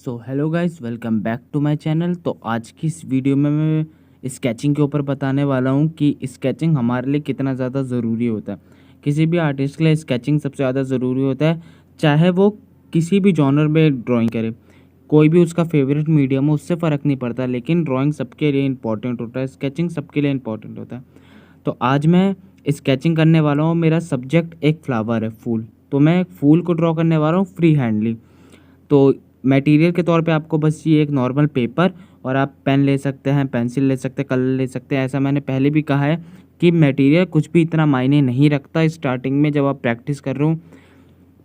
So hello guys, welcome back to my channel. तो आज की इस वीडियो में मैं स्केचिंग के ऊपर बताने वाला हूँ कि स्केचिंग हमारे लिए कितना ज़्यादा ज़रूरी होता है। किसी भी आर्टिस्ट के लिए स्केचिंग सबसे ज़्यादा ज़रूरी होता है, चाहे वो किसी भी जॉनर में ड्राइंग करे, कोई भी उसका फेवरेट मीडियम हो, उससे फ़र्क नहीं पड़ता। लेकिन ड्राइंग सबके लिए इंपॉर्टेंट होता है, स्केचिंग सबके लिए इंपॉर्टेंट होता है। तो आज मैं स्केचिंग करने वाला हूँ। मेरा सब्जेक्ट एक फ्लावर है, फूल। तो मैं एक फूल को ड्रॉ करने वाला हूँ फ्री हैंडली। तो मटेरियल के तौर पे आपको बस ये एक नॉर्मल पेपर और आप पेन ले सकते हैं, पेंसिल ले सकते हैं, कलर ले सकते हैं। ऐसा मैंने पहले भी कहा है कि मटेरियल कुछ भी इतना मायने नहीं रखता स्टार्टिंग में जब आप प्रैक्टिस कर रहे हो।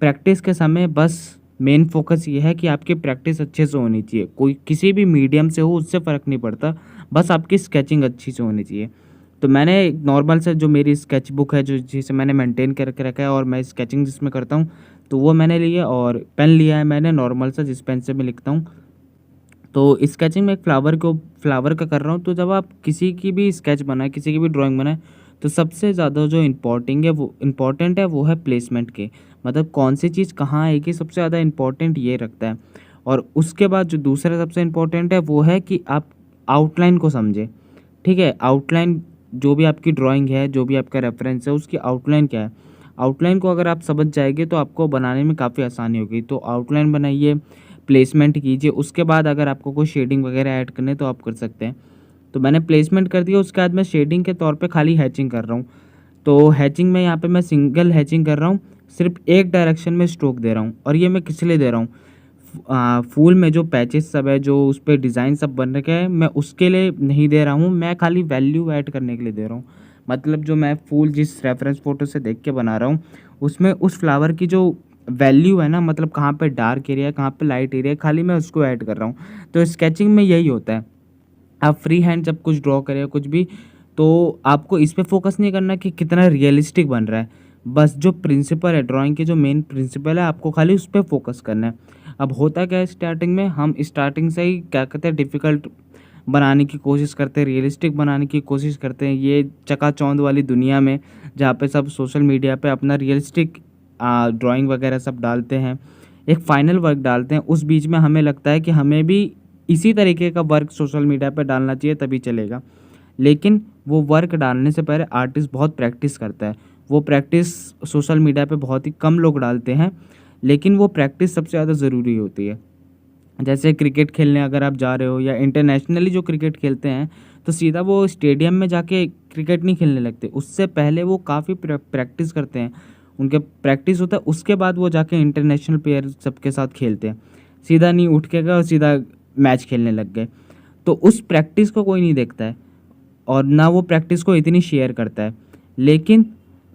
प्रैक्टिस के समय बस मेन फोकस ये है कि आपकी प्रैक्टिस अच्छे से होनी चाहिए। कोई किसी भी मीडियम से हो, उससे फ़र्क नहीं पड़ता, बस आपकी स्केचिंग अच्छी से होनी चाहिए। तो मैंने एक नॉर्मल से जो मेरी स्केच बुक है, जो जिसे मैंने मेंटेन करके रखा है और मैं स्केचिंग जिसमें करता हूँ, तो वो मैंने लिया और पेन लिया है मैंने नॉर्मल सा, जिस पेन से मैं लिखता हूँ। तो स्केचिंग में एक फ्लावर का कर रहा हूँ। तो जब आप किसी की भी स्केच बनाए, किसी की भी ड्राइंग बनाए, तो सबसे ज़्यादा जो इम्पोर्टेंट है वो है प्लेसमेंट के, मतलब कौन सी चीज़ कहाँ आएगी, सबसे ज़्यादा इम्पोर्टेंट ये रखता है। और उसके बाद जो दूसरा सबसे इम्पोर्टेंट है वो है कि आप आउटलाइन को समझें। ठीक है, आउटलाइन जो भी आपकी ड्राइंग है, जो भी आपका रेफरेंस है, उसकी आउटलाइन क्या है, आउटलाइन को अगर आप समझ जाएंगे तो आपको बनाने में काफ़ी आसानी होगी। तो आउटलाइन बनाइए, प्लेसमेंट कीजिए। उसके बाद अगर आपको कोई शेडिंग वगैरह ऐड करने तो आप कर सकते हैं। तो मैंने प्लेसमेंट कर दिया, उसके बाद मैं शेडिंग के तौर पे खाली हैचिंग कर रहा हूँ। तो हैचिंग में यहाँ पे मैं सिंगल हैचिंग कर रहा हूँ, सिर्फ एक डायरेक्शन में स्ट्रोक दे रहा हूँ। और ये मैं किस लिए दे रहा हूँ, फूल में जो पैचेस सब है, जो उस पर डिज़ाइन सब बन रखे हैं, मैं उसके लिए नहीं दे रहा हूँ, मैं खाली वैल्यू ऐड करने के लिए दे रहा हूँ। मतलब जो मैं फूल जिस रेफरेंस फ़ोटो से देख के बना रहा हूँ, उसमें उस फ्लावर की जो वैल्यू है ना, मतलब कहाँ पे डार्क एरिया है, कहाँ पे लाइट एरिया है, खाली मैं उसको ऐड कर रहा हूँ। तो स्केचिंग में यही होता है। आप फ्री हैंड जब कुछ ड्रॉ करें कुछ भी, तो आपको इस पे फोकस नहीं करना कि कितना रियलिस्टिक बन रहा है। बस जो प्रिंसिपल है ड्राइंग के, जो मेन प्रिंसिपल है, आपको खाली उस पे फोकस करना है। अब होता क्या है, स्टार्टिंग में हम स्टार्टिंग से ही क्या कहते हैं, डिफ़िकल्ट बनाने की कोशिश करते हैं, रियलिस्टिक बनाने की कोशिश करते हैं। ये चकाचौंध वाली दुनिया में, जहाँ पे सब सोशल मीडिया पे अपना रियलिस्टिक ड्राइंग वगैरह सब डालते हैं, एक फाइनल वर्क डालते हैं, उस बीच में हमें लगता है कि हमें भी इसी तरीके का वर्क सोशल मीडिया पे डालना चाहिए तभी चलेगा। लेकिन वो वर्क डालने से पहले आर्टिस्ट बहुत प्रैक्टिस करता है। वो प्रैक्टिस सोशल मीडिया पे बहुत ही कम लोग डालते हैं, लेकिन वो प्रैक्टिस सबसे ज़्यादा ज़रूरी होती है। जैसे क्रिकेट खेलने अगर आप जा रहे हो, या इंटरनेशनली जो क्रिकेट खेलते हैं, तो सीधा वो स्टेडियम में जाके क्रिकेट नहीं खेलने लगते, उससे पहले वो काफ़ी प्रैक्टिस करते हैं। उनके प्रैक्टिस होता है, उसके बाद वो जाके इंटरनेशनल प्लेयर सबके साथ खेलते हैं। सीधा नहीं उठ के गए और सीधा मैच खेलने लग गए। तो उस प्रैक्टिस को कोई नहीं देखता है, और ना वो प्रैक्टिस को इतनी शेयर करता है। लेकिन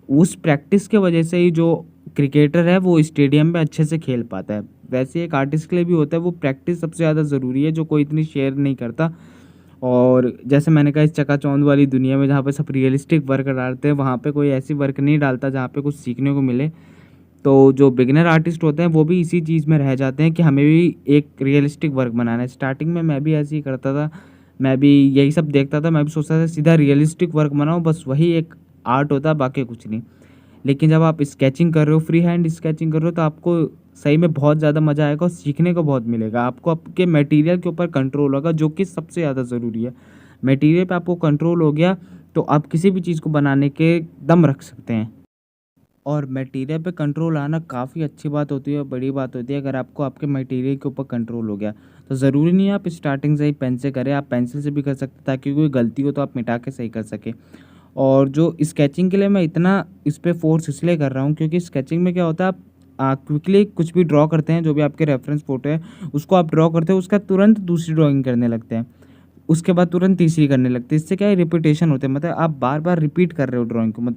उस प्रैक्टिस के वजह से ही जो क्रिकेटर है वो स्टेडियम में अच्छे से खेल पाता है। वैसे एक आर्टिस्ट के लिए भी होता है, वो प्रैक्टिस सबसे ज़्यादा ज़रूरी है, जो कोई इतनी शेयर नहीं करता। और जैसे मैंने कहा, इस चकाचौंध वाली दुनिया में जहाँ पे सब रियलिस्टिक वर्क डालते हैं, वहाँ पे कोई ऐसी वर्क नहीं डालता जहाँ पे कुछ सीखने को मिले। तो जो बिगिनर आर्टिस्ट होते हैं वो भी इसी चीज़ में रह जाते हैं कि हमें भी एक रियलिस्टिक वर्क बनाना है। स्टार्टिंग में मैं भी ऐसे ही करता था, मैं भी यही सब देखता था, मैं भी सोचता था सीधा रियलिस्टिक वर्क बनाऊँ, बस वही एक आर्ट होता है, बाकी कुछ नहीं। लेकिन जब आप स्केचिंग कर रहे हो, फ्री हैंड स्केचिंग कर रहे हो, तो आपको सही में बहुत ज़्यादा मज़ा आएगा और सीखने को बहुत मिलेगा। आपको आपके मटेरियल के ऊपर कंट्रोल होगा, जो कि सबसे ज़्यादा ज़रूरी है। मटेरियल पे आपको कंट्रोल हो गया तो आप किसी भी चीज़ को बनाने के दम रख सकते हैं। और मटेरियल पे कंट्रोल आना काफ़ी अच्छी बात होती है, बड़ी बात होती है। अगर आपको आपके मटेरियल के ऊपर कंट्रोल हो गया, तो ज़रूरी नहीं है आप स्टार्टिंग से ही पेन से करें, आप पेंसिल से भी कर सकते हैं, ताकि कोई गलती हो तो आप मिटा के सही कर सकें। और जो स्केचिंग के लिए मैं इतना इस पे फोर्स इसलिए कर रहा हूँ, क्योंकि स्केचिंग में क्या होता है, आप क्विकली कुछ भी ड्रॉ करते हैं, जो भी आपके रेफरेंस फ़ोटो है उसको आप ड्रॉ करते हो, उसका तुरंत दूसरी ड्राइंग करने लगते हैं, उसके बाद तुरंत तीसरी करने लगते हैं। इससे क्या है, रिपीटेशन होते हैं, मतलब आप बार बार रिपीट कर रहे हो ड्राइंग को,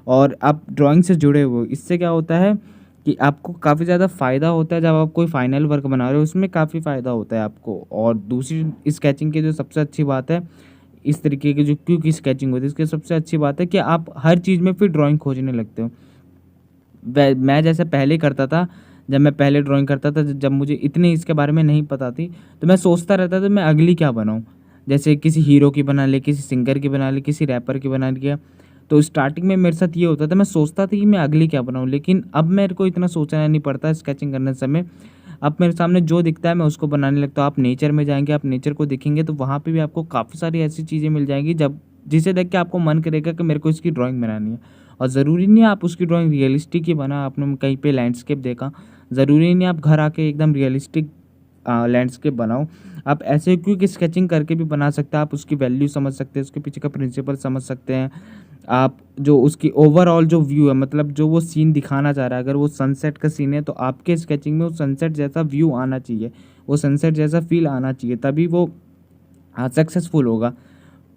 और आप ड्राइंग से जुड़े हुए हो। इससे क्या होता है कि आपको काफ़ी ज़्यादा फ़ायदा होता है। जब आप कोई फाइनल वर्क बना रहे हो, उसमें काफ़ी फ़ायदा होता है आपको। और दूसरी स्केचिंग की जो सबसे अच्छी बात है, इस तरीके की जो क्योंकि स्केचिंग होती है, इसकी सबसे अच्छी बात है कि आप हर चीज़ में फिर ड्राइंग खोजने लगते हो। मैं जैसे पहले करता था, जब मैं पहले ड्राइंग करता था, जब मुझे इतनी इसके बारे में नहीं पता थी, तो मैं सोचता रहता था मैं अगली क्या बनाऊँ। जैसे किसी हीरो की बना ली, किसी सिंगर की बना ली, किसी रैपर की बना लिया। तो स्टार्टिंग में मेरे साथ ये होता था, मैं सोचता था कि मैं अगली क्या बनाऊँ, लेकिन अब मेरे को इतना सोचना नहीं पड़ता स्केचिंग करने समय। अब मेरे सामने जो दिखता है मैं उसको बनाने लगता हूँ। आप नेचर में जाएँगे, आप नेचर को देखेंगे तो वहाँ पे भी आपको काफ़ी सारी ऐसी चीज़ें मिल जाएँगी जब जिसे देख के आपको मन करेगा कि मेरे को इसकी ड्राइंग बनानी है। और ज़रूरी नहीं है आप उसकी ड्राइंग रियलिस्टिक ही आपने कहीं पे लैंडस्केप देखा, ज़रूरी नहीं आप घर आके एकदम रियलिस्टिक लैंडस्केप बनाओ। आप ऐसे क्विक स्केचिंग करके भी बना सकते हैं, आप उसकी वैल्यू समझ सकते हैं, उसके पीछे का प्रिंसिपल समझ सकते हैं। आप जो उसकी ओवरऑल जो व्यू है, मतलब जो वो सीन दिखाना चाह रहा है, अगर वो सनसेट का सीन है तो आपके स्केचिंग में वो सनसेट जैसा व्यू आना चाहिए, वो सनसेट जैसा फ़ील आना चाहिए, तभी वो सक्सेसफुल होगा।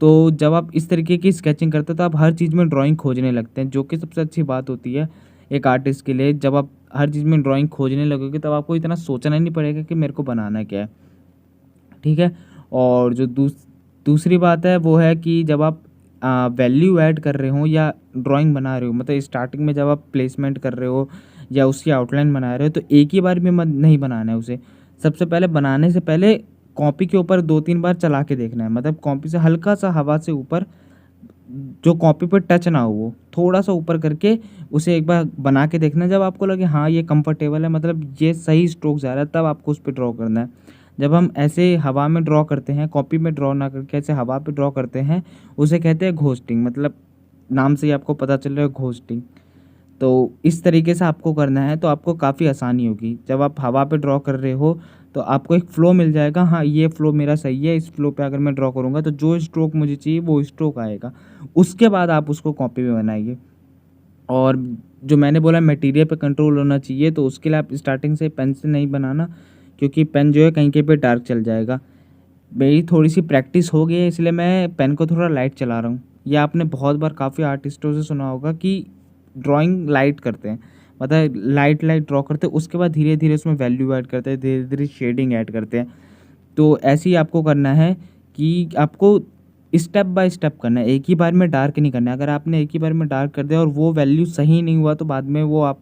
तो जब आप इस तरीके की स्केचिंग करते हैं तो आप हर चीज़ में ड्राइंग खोजने लगते हैं, जो कि सबसे अच्छी बात होती है एक आर्टिस्ट के लिए। जब आप हर चीज़ में ड्राइंग खोजने लगोगे तब आपको इतना सोचना ही नहीं पड़ेगा कि मेरे को बनाना क्या है, ठीक है। और जो दूसरी बात है वो है कि जब आप वैल्यू ऐड कर रहे हो या ड्राइंग बना रहे हो, मतलब स्टार्टिंग में जब आप प्लेसमेंट कर रहे हो या उसकी आउटलाइन बना रहे हो, तो एक ही बार में मत नहीं बनाना है उसे। सबसे पहले बनाने से पहले कॉपी के ऊपर 2-3 बार चला के देखना है, मतलब कॉपी से हल्का-सा हवा से ऊपर, जो कॉपी पे टच ना हो वो, थोड़ा-सा ऊपर करके उसे एक बार बना के देखना है। जब आपको लगे हाँ, ये कंफर्टेबल है, मतलब ये सही स्ट्रोक जा रहा है, तब आपको उस पे ड्रॉ करना है। जब हम ऐसे हवा में ड्रॉ करते हैं, कॉपी में ड्रॉ ना करके ऐसे हवा पे ड्रॉ करते हैं, उसे कहते हैं घोस्टिंग, मतलब नाम से ही आपको पता चल रहा है घोस्टिंग। तो इस तरीके से आपको करना है तो आपको काफ़ी आसानी होगी। जब आप हवा पे ड्रॉ कर रहे हो तो आपको एक फ़्लो मिल जाएगा, हाँ, ये फ़्लो मेरा सही है, इस फ़्लो पे अगर मैं ड्रॉ करूँगा तो जो स्ट्रोक मुझे चाहिए वो स्ट्रोक आएगा। उसके बाद आप उसको कॉपी में बनाइए। और जो मैंने बोला मटेरियल पे कंट्रोल होना चाहिए, तो उसके लिए आप स्टार्टिंग से पेन से नहीं बनाना, क्योंकि पेन जो है कहीं कहीं पे डार्क चल जाएगा। मेरी थोड़ी-सी प्रैक्टिस हो गई है इसलिए मैं पेन को थोड़ा लाइट चला रहा हूँ। ये आपने बहुत बार काफ़ी आर्टिस्टों से सुना होगा कि ड्राइंग लाइट करते हैं, मतलब लाइट-लाइट ड्रॉ करते हैं, उसके बाद धीरे-धीरे उसमें वैल्यू ऐड करते हैं, धीरे-धीरे शेडिंग ऐड करते हैं। तो ऐसे ही आपको करना है कि आपको स्टेप बाय स्टेप करना है, एक ही बार में डार्क नहीं करना है। अगर आपने एक ही बार में डार्क कर दिया और वो वैल्यू सही नहीं हुआ तो बाद में वो आप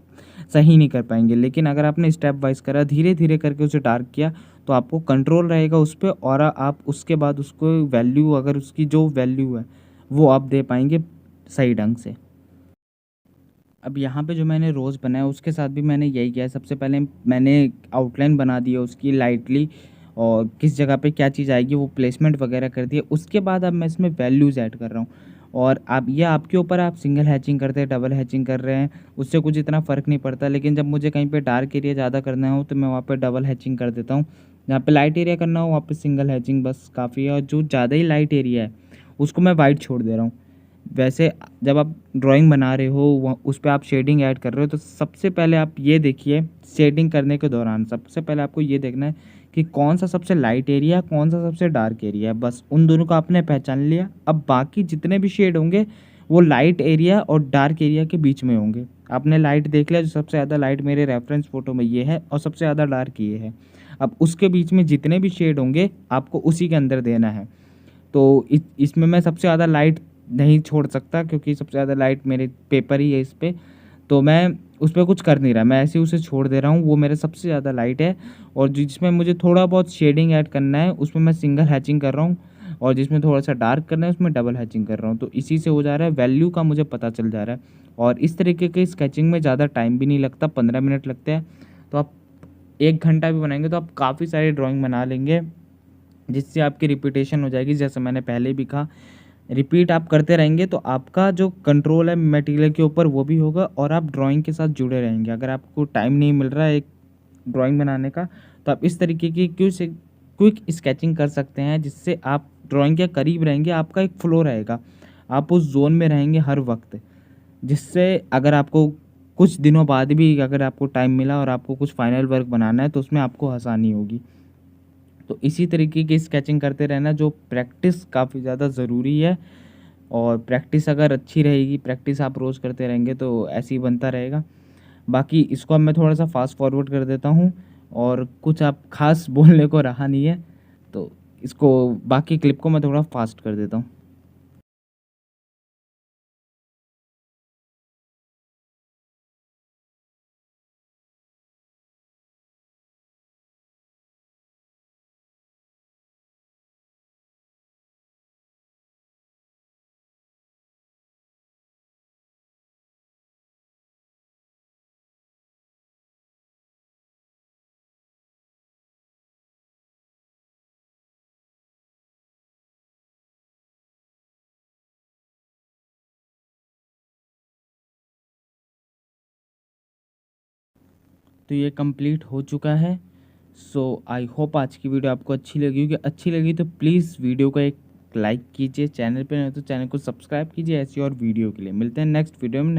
सही नहीं कर पाएँगे। लेकिन अगर आपने स्टेप वाइज़ करा, धीरे-धीरे करके उसे डार्क किया, तो आपको कंट्रोल रहेगा उस पे, और आप उसके बाद उसको वैल्यू, अगर उसकी जो वैल्यू है, वो आप दे पाएँगे सही ढंग से। अब यहाँ पे जो मैंने रोज़ बनाया उसके साथ भी मैंने यही किया है। सबसे पहले मैंने आउटलाइन बना दी है उसकी लाइटली, और किस जगह पे क्या चीज़ आएगी वो प्लेसमेंट वगैरह कर दिया। उसके बाद अब मैं इसमें वैल्यूज़ ऐड कर रहा हूँ, और अब ये आपके ऊपर, आप सिंगल हैचिंग करते हैं, डबल हैचिंग कर रहे हैं, उससे कुछ इतना फ़र्क नहीं पड़ता। लेकिन जब मुझे कहीं पे डार्क एरिया ज़्यादा करना हो तो मैं वहाँ पे डबल हैचिंग कर देता हूँ। जहाँ पे लाइट एरिया करना हो वहाँ पे सिंगल हैचिंग बस काफ़ी है, और जो ज़्यादा ही लाइट एरिया है उसको मैं वाइट छोड़ दे रहा हूँ। वैसे जब आप ड्राइंग बना रहे हो उस पे आप शेडिंग ऐड कर रहे हो, तो सबसे पहले आप ये देखिए, शेडिंग करने के दौरान सबसे पहले आपको ये देखना है कि कौन सा सबसे लाइट एरिया है, कौन सा सबसे डार्क एरिया है। बस उन दोनों को आपने पहचान लिया। अब बाकी जितने भी शेड होंगे वो लाइट एरिया और डार्क एरिया के बीच में होंगे। आपने लाइट देख लिया, जो सबसे ज़्यादा लाइट मेरे रेफरेंस फ़ोटो में ये है और सबसे ज़्यादा डार्क ये है। अब उसके बीच में जितने भी शेड होंगे आपको उसी के अंदर देना है। तो इसमें मैं सबसे ज़्यादा लाइट नहीं छोड़ सकता, क्योंकि सबसे ज़्यादा लाइट मेरे पेपर ही है इस पे, तो मैं उस पे कुछ कर नहीं रहा, मैं ऐसे ही उसे छोड़ दे रहा हूँ। वो मेरा सबसे ज़्यादा लाइट है, और जिसमें मुझे थोड़ा बहुत शेडिंग ऐड करना है उसमें मैं सिंगल हैचिंग कर रहा हूँ, और जिसमें थोड़ा-सा डार्क करना है उसमें डबल हैचिंग कर रहा हूँ। तो इसी से हो जा रहा है, वैल्यू का मुझे पता चल जा रहा है, और इस तरीके के स्केचिंग में ज़्यादा टाइम भी नहीं लगता, 15 मिनट लगते हैं। तो आप 1 घंटा भी बनाएँगे तो आप काफ़ी सारी ड्राइंग बना लेंगे, जिससे आपकी रिपीटेशन हो जाएगी। जैसे मैंने पहले भी कहा, रिपीट आप करते रहेंगे तो आपका जो कंट्रोल है मटेरियल के ऊपर वो भी होगा, और आप ड्राइंग के साथ जुड़े रहेंगे। अगर आपको टाइम नहीं मिल रहा है एक ड्राइंग बनाने का, तो आप इस तरीके की क्विक स्केचिंग कर सकते हैं, जिससे आप ड्राइंग के करीब रहेंगे, आपका एक फ्लो रहेगा, आप उस ज़ोन में रहेंगे हर वक्त, जिससे अगर आपको कुछ दिनों बाद भी अगर आपको टाइम मिला और आपको कुछ फाइनल वर्क बनाना है तो उसमें आपको आसानी होगी। तो इसी तरीके की स्केचिंग करते रहना, जो प्रैक्टिस काफ़ी ज़्यादा ज़रूरी है, और प्रैक्टिस अगर अच्छी रहेगी, प्रैक्टिस आप रोज़ करते रहेंगे तो ऐसे ही बनता रहेगा। बाकी इसको अब मैं थोड़ा-सा फ़ास्ट फॉरवर्ड कर देता हूँ, और कुछ अब ख़ास बोलने को रहा नहीं है, तो इसको बाकी क्लिप को मैं थोड़ा फ़ास्ट कर देता हूँ। तो ये कंप्लीट हो चुका है। सो आई होप आज की वीडियो आपको अच्छी लगी होगी। अच्छी लगी तो प्लीज़ वीडियो को एक लाइक कीजिए, चैनल पे नहीं तो चैनल को सब्सक्राइब कीजिए ऐसी और वीडियो के लिए। मिलते हैं नेक्स्ट वीडियो में।